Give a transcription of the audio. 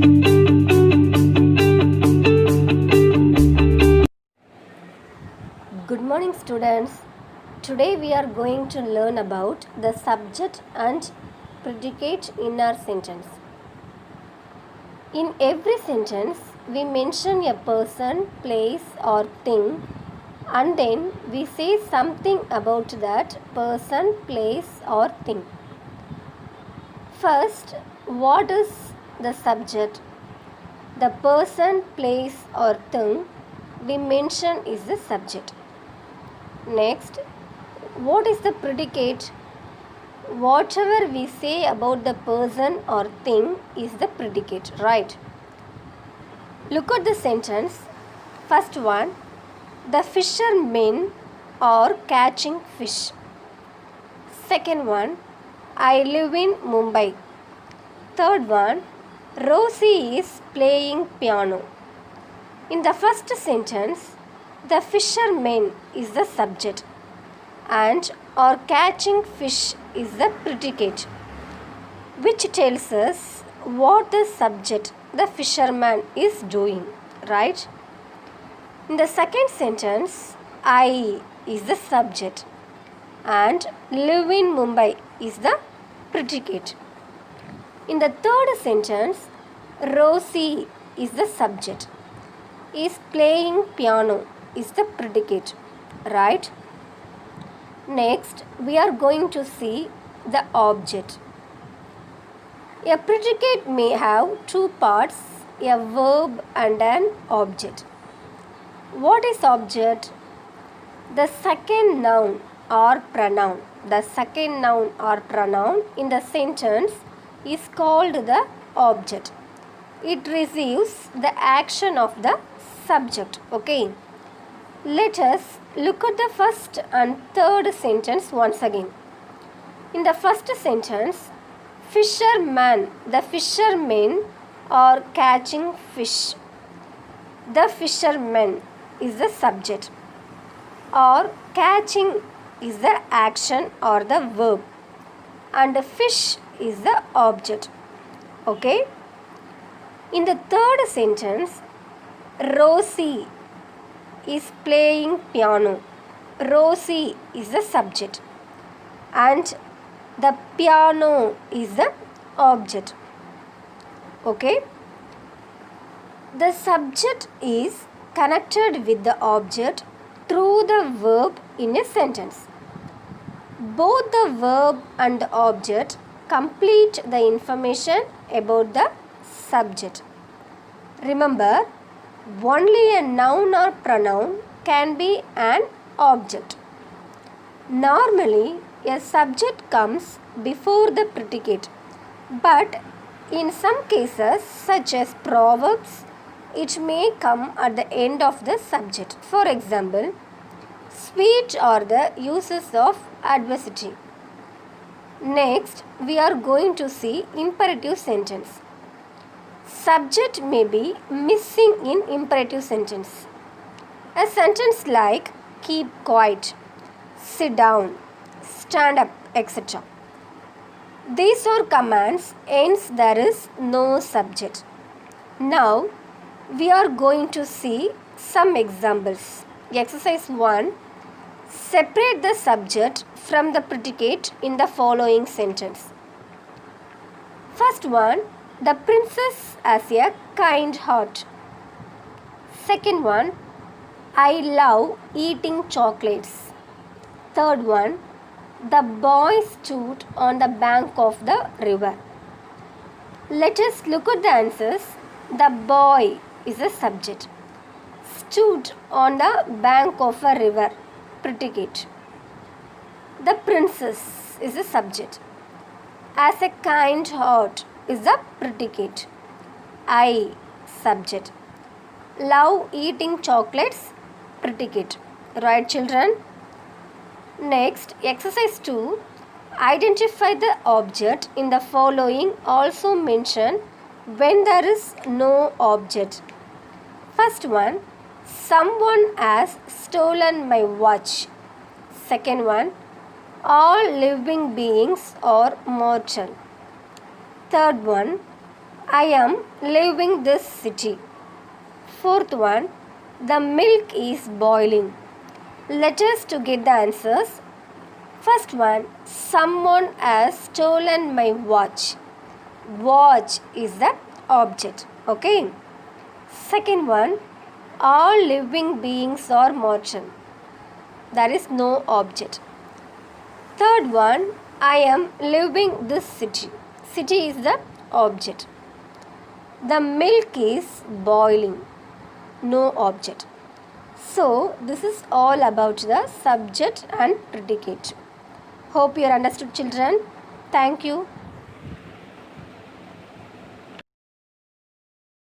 Good morning, students. Today we are going to learn about the subject and predicate in our sentence. In every sentence, we mention a person, place, or thing, and then we say something about that person, place, or thing. First, what is the subject? The person, place, or thing we mention is the subject. Next, what is the predicate? Whatever we say about the person or thing is the predicate, right? Look at the sentence. First one, the fishermen are catching fish. Second one, I live in Mumbai. Third one, Rosie is playing piano. In the first sentence, the fisherman is the subject and or catching fish is the predicate, which tells us what the subject, the fisherman, is doing, right? In the second sentence, I is the subject and live in Mumbai is the predicate. In the third sentence, Rosie is the subject, is playing piano is the predicate, right? Next, we are going to see the object. A predicate may have two parts, a verb and an object. What is object? The second noun or pronoun. The second noun or pronoun in the sentence is called the object. It receives the action of the subject, okay? Let us look at the first and third sentence once again. In the first sentence, fisherman, the fishermen are catching fish. The fisherman is the subject, or catching is the action or the verb, and the fish is the object, okay? In the third sentence, Rosie is playing piano. Rosie is the subject and the piano is the object, okay? The subject is connected with the object through the verb in a sentence. Both the verb and the object complete the information about the subject. Remember, only a noun or pronoun can be an object. Normally, a subject comes before the predicate, but in some cases, such as proverbs, it may come at the end of the subject. For example, sweet are the uses of adversity. Next, we are going to see imperative sentence. Subject may be missing in imperative sentence. A sentence like keep quiet, sit down, stand up, etc. These are commands, hence there is no subject. Now, we are going to see some examples. Exercise 1. Separate the subject from the predicate in the following sentence. First one, the princess has a kind heart. Second one, I love eating chocolates. Third one, the boy stood on the bank of the river. Let us look at the answers. The boy is a subject. Stood on the bank of a river, predicate. The princess is a subject. As a kind heart is the predicate. I, subject. Love eating chocolates, predicate. Right, children? Next, exercise 2. Identify the object in the following. Also mention when there is no object. First one, someone has stolen my watch. Second one, all living beings are mortal. Third one, I am leaving this city. Fourth one, the milk is boiling. Let us to get the answers. First one, someone has stolen my watch. Watch is the object. Okay. Second one, all living beings are mortal. There is no object. Third one, I am leaving this city. City is the object. The milk is boiling. No object. So, this is all about the subject and predicate. Hope you understood, children. Thank you.